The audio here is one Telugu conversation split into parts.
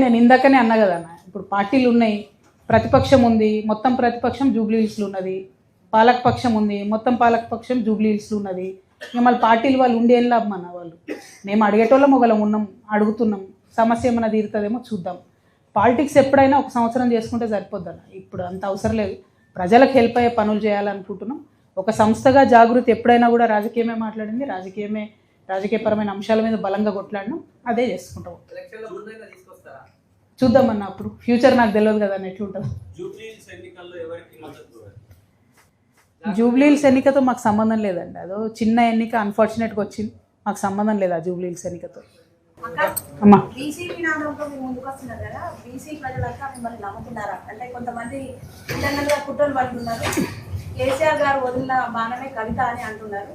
నేను ఇందాకనే అన్నా కదా అన్న, ఇప్పుడు పార్టీలు ఉన్నాయి, ప్రతిపక్షం ఉంది, మొత్తం ప్రతిపక్షం జూబ్లీ హిల్స్లో ఉన్నది, పాలకపక్షం ఉంది, మొత్తం పాలకపక్షం జూబ్లీ హిల్స్లో ఉన్నది. ఇక మళ్ళీ పార్టీలు వాళ్ళు ఉండి ఏం లాభం అన్న, వాళ్ళు మేము అడిగేటోళ్ళం ఒకళ్ళం ఉన్నాం, అడుగుతున్నాం, సమస్య ఏమైనా తీరుతుందేమో చూద్దాం. పాలిటిక్స్ ఎప్పుడైనా ఒక సంవత్సరం చేసుకుంటే సరిపోద్దన్న, ఇప్పుడు అంత అవసరం లేదు. ప్రజలకు హెల్ప్ అయ్యే పనులు చేయాలనుకుంటున్నాం. ఒక సంస్థగా జాగృతి ఎప్పుడైనా కూడా రాజకీయమే మాట్లాడింది, రాజకీయపరమైన అంశాల మీద బలంగా కొట్లాడినాం, అదే చేసుకుంటాం. చూద్దామన్న, అప్పుడు ఫ్యూచర్ నాకు తెలియదు కదా అని ఎట్లుంటుంది. జూబ్లీ హిల్స్ ఎన్నికతో మాకు సంబంధం లేదండి, అదో చిన్న ఎన్నిక అన్ఫార్చునేట్గా వచ్చింది, మాకు సంబంధం లేదు ఆ జూబ్లీ హిల్స్ ఎన్నికతో. అమ్మా బీసీ నినాదంతో మీరు ముందుకు వస్తున్నారు కదా, బీసీ ప్రజలంతా మిమ్మల్ని నమ్ముతున్నారా? అంటే కొంతమంది ఇంటర్నల్గా కుట్రలు పడుతున్నారు, కేసీఆర్ గారు వదిలిన బాణమే కవిత అని అంటున్నారు.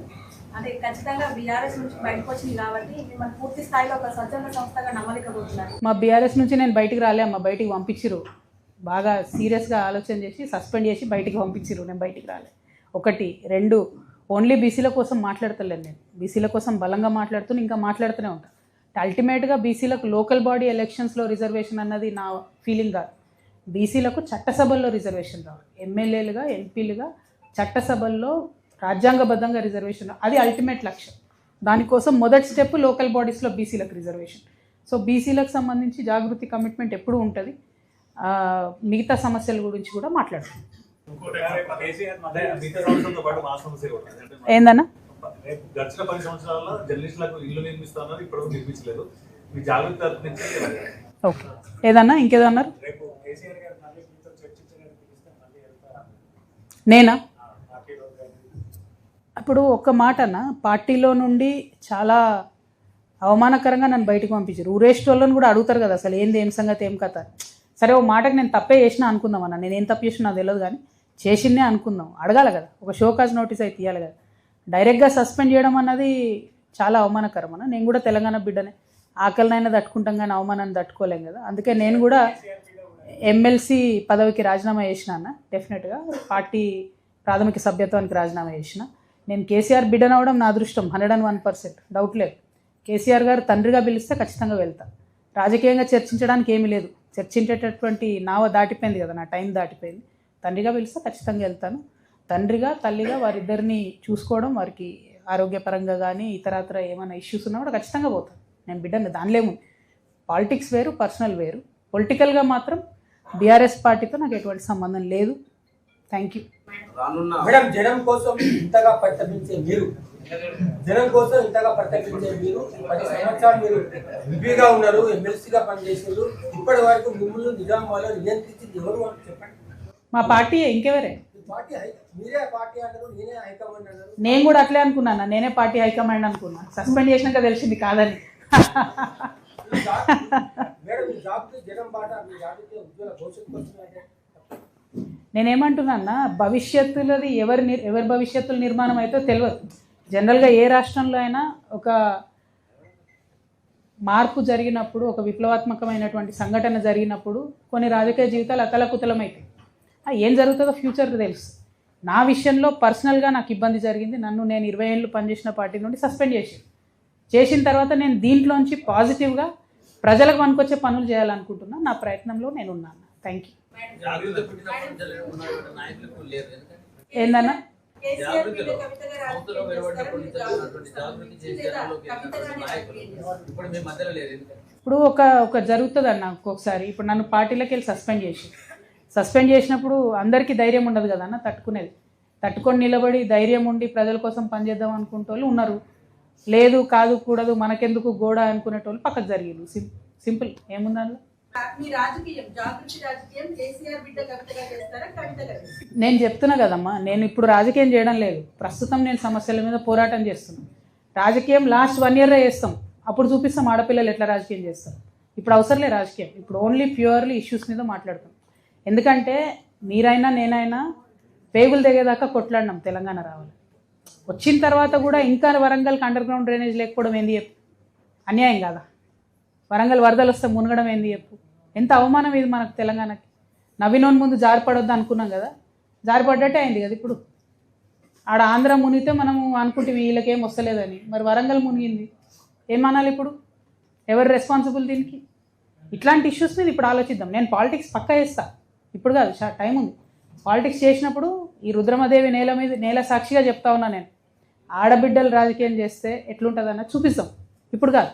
అంటే ఖచ్చితంగా బీఆర్ఎస్ నుంచి బయటకు వచ్చింది కాబట్టి మిమ్మల్ని పూర్తి స్థాయిలో ఒక స్వచ్ఛంద సంస్థగా నమ్మలేకపోతున్నారు. మా బీఆర్ఎస్ నుంచి నేను బయటికి రాలే అమ్మ, బయటికి పంపించిరు, బాగా సీరియస్గా ఆలోచన చేసి సస్పెండ్ చేసి బయటికి పంపించిరు, నేను బయటికి రాలే. 1, 2 ఓన్లీ బీసీల కోసం మాట్లాడతలేను నేను, బీసీల కోసం బలంగా మాట్లాడుతూ ఇంకా మాట్లాడుతూనే ఉంటాను. అల్టిమేట్గా బీసీలకు లోకల్ బాడీ ఎలక్షన్స్లో రిజర్వేషన్ అన్నది నా ఫీలింగ్ కాదు, బీసీలకు చట్టసభల్లో రిజర్వేషన్ రావాలి, ఎమ్మెల్యేలుగా ఎంపీలుగా చట్టసభల్లో రాజ్యాంగబద్ధంగా రిజర్వేషన్, అది అల్టిమేట్ లక్ష్యం. దానికోసం మొదటి స్టెప్ లోకల్ బాడీస్లో బీసీలకు రిజర్వేషన్. సో బీసీలకు సంబంధించి జాగృతి కమిట్మెంట్ ఎప్పుడూ ఉంటుంది. మిగతా సమస్యల గురించి కూడా మాట్లాడుతుంది. ఏందన్నా గడిచిన 10 సంవత్సరాల్లో జర్నలిస్టులకు ఇల్లు నిర్మిస్తున్నారు, ఇప్పుడు నిర్మించలేదు. మీ జాగృతి తరఫు నుంచి ఓకే, ఏదన్నా ఇంకేదన్నారు? నేనా ఇప్పుడు ఒక్క మాట అన్న, పార్టీలో నుండి చాలా అవమానకరంగా నన్ను బయటకు పంపించారు. ఊరేస్ట్ వాళ్ళని కూడా అడుగుతారు కదా అసలు ఏంది, ఏం సంగతి, ఏం కథ. సరే ఓ మాటకి నేను తప్పే చేసినా అనుకుందాం అన్న, నేనేం తప్పు చేసినా నాకు తెలియదు, కానీ చేసిందే అనుకుందాం, అడగాలి కదా, ఒక షోకాజ్ నోటీస్ అయితే ఇవ్వాలి కదా. డైరెక్ట్గా సస్పెండ్ చేయడం అన్నది చాలా అవమానకరం అన్న. నేను కూడా తెలంగాణ బిడ్డనే, ఆకలినైనా తట్టుకుంటాం కానీ అవమానాన్ని తట్టుకోలేం కదా. అందుకే నేను కూడా ఎమ్మెల్సీ పదవికి రాజీనామా చేసిన అన్న, డెఫినెట్గా పార్టీ ప్రాథమిక సభ్యత్వానికి రాజీనామా చేసిన. నేను కేసీఆర్ బిడ్డనవడం నా అదృష్టం, 101% డౌట్ లేదు. కేసీఆర్ గారు తండ్రిగా పిలిస్తే ఖచ్చితంగా వెళ్తాను. రాజకీయంగా చర్చించడానికి ఏమీ లేదు, చర్చించేటటువంటి నావ దాటిపోయింది కదా, నా టైం దాటిపోయింది. తండ్రిగా పిలిస్తే ఖచ్చితంగా వెళ్తాను. తండ్రిగా తల్లిగా వారిద్దరిని చూసుకోవడం, వారికి ఆరోగ్యపరంగా కానీ ఇతరత్ర ఏమైనా ఇష్యూస్ ఉన్నా కూడా ఖచ్చితంగా పోతాను. నేను బిడ్డని, దానిలేము. పాలిటిక్స్ వేరు, పర్సనల్ వేరు. పొలిటికల్గా మాత్రం బీఆర్ఎస్ పార్టీతో నాకు ఎటువంటి సంబంధం లేదు. Thank you madam. జనం కోసం ఇంతగా పరితపించే మీరు, 10 సంవత్సరాలు మీరు ఎంపీగా ఉన్నారు, ఎమ్మెల్సీగా పనిచేసారు. ఇప్పటి వరకు మిమ్మల్ని నిజామాబాద్లో నియంత్రించింది ఎవరు అని చెప్పండి. మా పార్టీ, ఇంకెవరే? మీరే పార్టీ అంటారు, నేనే హైకమాండ్ అంటారు. నేను కూడా అట్లే అనుకున్నాను, నేనే పార్టీ హైకమాండ్ అనుకున్నా. సస్పెండ్ చేసినాక తెలిసింది కాదని. నేనేమంటున్నా, భవిష్యత్తులది ఎవరి భవిష్యత్తుల నిర్మాణం అయితే తెలియదు. జనరల్గా ఏ రాష్ట్రంలో అయినా ఒక మార్పు జరిగినప్పుడు, ఒక విప్లవాత్మకమైనటువంటి సంఘటన జరిగినప్పుడు కొన్ని రాజకీయ జీవితాలు అతలకుతలమవుతాయి. ఏం జరుగుతుందో ఫ్యూచర్ తెలుసు. నా విషయంలో పర్సనల్గా నాకు ఇబ్బంది జరిగింది. నేను 20 ఏళ్ళు పనిచేసిన పార్టీ నుండి సస్పెండ్ చేసిన తర్వాత నేను దీంట్లోంచి పాజిటివ్గా ప్రజలకు పనికొచ్చే పనులు చేయాలనుకుంటున్నా. నా ప్రయత్నంలో నేను ఉన్నాను. Thank you. ఏందన్నా? ఇప్పుడు ఒక జరుగుతుంది అన్న ఒక్కొక్కసారి. ఇప్పుడు నన్ను పార్టీలోకి వెళ్ళి సస్పెండ్ చేసినప్పుడు అందరికీ ధైర్యం ఉండదు కదా అన్న, తట్టుకొని నిలబడి ధైర్యం ఉండి ప్రజల కోసం పనిచేద్దాం అనుకునే వాళ్ళు ఉన్నారు. లేదు, కాదు, కూడదు, మనకెందుకు గోడ అనుకునేటోళ్ళు పక్కకు జరిగింది. సింపుల్, ఏముందని. నేను చెప్తున్నా కదమ్మా, నేను ఇప్పుడు రాజకీయం చేయడం లేదు. ప్రస్తుతం నేను సమస్యల మీద పోరాటం చేస్తున్నాను. రాజకీయం లాస్ట్ 1 year చేస్తాం, అప్పుడు చూపిస్తాం ఆడపిల్లలు ఎట్లా రాజకీయం చేస్తాం. ఇప్పుడు అవసరం లేదు రాజకీయం, ఇప్పుడు ఓన్లీ ప్యూర్లీ ఇష్యూస్ మీద మాట్లాడతాం. ఎందుకంటే మీరైనా నేనైనా పేగులు తెగేదాకా కొట్లాడినాం తెలంగాణ రావాలి. వచ్చిన తర్వాత కూడా ఇంకా వరంగల్కి అండర్ గ్రౌండ్ డ్రైనేజ్ లేకపోవడం ఏంది చెప్పు? అన్యాయం కాదా? వరంగల్ వరదలు వస్తే మునగడం ఏంది చెప్పు? ఎంత అవమానం ఇది మనకు తెలంగాణకి. నవీనోన్ ముందు జారిపడొద్దు అనుకున్నాం కదా, జారిపడ్డట్టే అయింది కదా. ఇప్పుడు ఆడ ఆంధ్ర మునిగితే మనము అనుకుంటే వీళ్ళకేం వస్తలేదని, మరి వరంగల్ మునిగింది, ఏమనాలి ఇప్పుడు? ఎవరు రెస్పాన్సిబుల్ దీనికి? ఇట్లాంటి ఇష్యూస్ మీద ఇప్పుడు ఆలోచిద్దాం. నేను పాలిటిక్స్ పక్కా చేస్తా, ఇప్పుడు కాదు, టైం ఉంది. పాలిటిక్స్ చేసినప్పుడు ఈ రుద్రమదేవి నేల సాక్షిగా చెప్తా ఉన్నా నేను, ఆడబిడ్డలు రాజకీయం చేస్తే ఎట్లుంటుంది అన్నది చూపిస్తాం. ఇప్పుడు కాదు,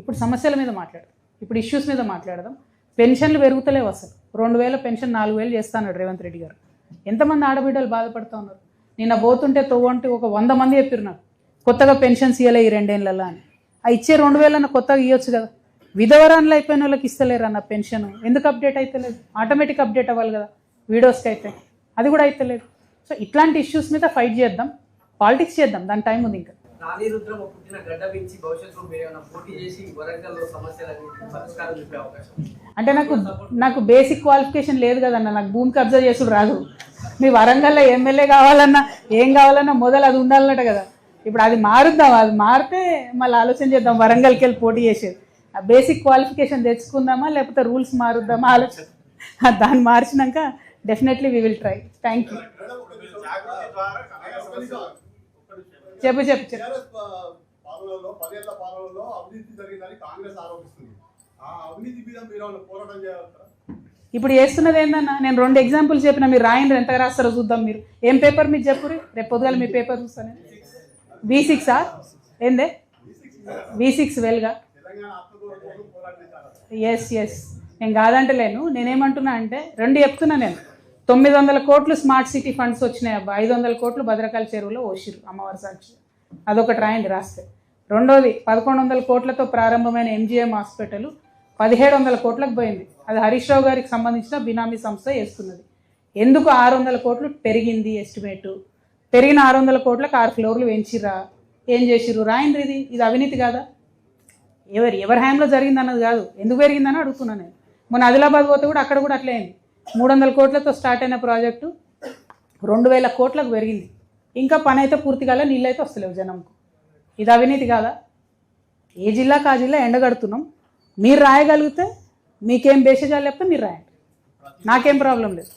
ఇప్పుడు సమస్యల మీద మాట్లాడదాం, ఇప్పుడు ఇష్యూస్ మీద మాట్లాడదాం. పెన్షన్లు పెరుగుతలేవు అసలు. 2000 పెన్షన్ 4000 చేస్తాడు రేవంత్ రెడ్డి గారు. ఎంతమంది ఆడబిడ్డలు బాధపడుతూ ఉన్నారు. నిన్న పోతుంటే తోవంటి ఒక 100 మంది చెప్పారు నాకు, కొత్తగా పెన్షన్స్ ఇవ్వలే ఈ 2 ఏళ్ళలో అని. ఆ ఇచ్చే 2000 అన్న కొత్తగా ఇవ్వచ్చు కదా. విధవరాన్లు అయిపోయిన వాళ్ళకి ఇస్తలేరు అన్న పెన్షన్. ఎందుకు అప్డేట్ అవుతలేదు? ఆటోమేటిక్ అప్డేట్ అవ్వాలి కదా వీడియోస్కి అయితే, అది కూడా అవుతలేదు. సో ఇట్లాంటి ఇష్యూస్ మీద ఫైట్ చేద్దాం, పాలిటిక్స్ చేద్దాం, దాని టైం ఉంది ఇంకా. నాని రుద్రం పుట్టిన గడ్డ పెంచి భవిష్యత్తులో మీరు ఏమైనా పోటీ చేసి వరంగల్లో సమస్యలని పరిష్కారం చెప్పే అవకాశం? అంటే నాకు బేసిక్ క్వాలిఫికేషన్ లేదు కదన్న, నాకు భూమి కబ్జా చేసుడు రాదు. మీ వరంగల్లో ఎమ్మెల్యే కావాలన్నా ఏం కావాలన్నా మొదలు అది ఉండాలన్నట కదా. ఇప్పుడు అది మారుద్దాం, అది మారితే మళ్ళీ ఆలోచన చేద్దాం వరంగల్కి వెళ్ళి పోటీ చేసేది. ఆ బేసిక్ క్వాలిఫికేషన్ తెచ్చుకుందామా లేకపోతే రూల్స్ మారుద్దామా ఆలోచన. దాన్ని మార్చినాక definitely we will try. Thank you. చెప్పు. పాలనలో 10 ఏళ్ల పాలనలో అవినీతి జరిగిందని కాంగ్రెస్ ఆరోపిస్తుంది. ఆ అవినీతి మీద మీరు పోరాటం చేయాలంటారా? ఇప్పుడు చేస్తున్నది ఏందన్నా, నేను 2 ఎగ్జాంపుల్స్ చెప్పిన, మీరు రాయండి, ఎంతగా రాస్తారో చూద్దాం. మీరు ఏం పేపర్ మీరు చెప్పుర్రి, రేపు పొద్దుగాల మీ పేపర్ చూస్తాను. V6 ఏందే V6 వెల్గా? ఎస్ నేను కాదంటలేను. నేనేమంటున్నా అంటే 2 చెప్తున్నా నేను. 900 కోట్లు స్మార్ట్ సిటీ ఫండ్స్ వచ్చినాయి అబ్బా, 500 కోట్లు భద్రకాళి చెరువులో ఓసిరు అమ్మవారి సాక్షి. అదొకటి రాయండి రాస్తే. రెండోది 1100 కోట్లతో ప్రారంభమైన MGM హాస్పిటల్ 1700 కోట్లకు పోయింది. అది హరీష్ రావు గారికి సంబంధించిన బినామీ సంస్థ చేస్తున్నది. ఎందుకు 600 కోట్లు పెరిగింది ఎస్టిమేటు? పెరిగిన 600 కోట్లకు 6 ఫ్లోర్లు పెంచిర్రా? ఏం చేసిర్రు? రాయండి. ఇది అవినీతి కాదా? ఎవరి హయాంలో జరిగింది అన్నది కాదు, ఎందుకు పెరిగిందని అడుగుతున్నాను నేను. మొన్న ఆదిలాబాద్ పోతే కూడా అక్కడ కూడా అట్లే అయింది. 300 కోట్లతో స్టార్ట్ అయిన ప్రాజెక్టు 2000 కోట్లకు పెరిగింది. ఇంకా పని అయితే పూర్తి కాలే, నీళ్ళు అయితే వస్తలేవు జనంకు. ఇది అవినీతి కాదా? ఏ జిల్లాకు ఆ జిల్లా ఎండగడుతున్నాం. మీరు రాయగలిగితే మీకేం బేషజాలు చెప్తే మీరు రాయండి, నాకేం ప్రాబ్లం లేదు.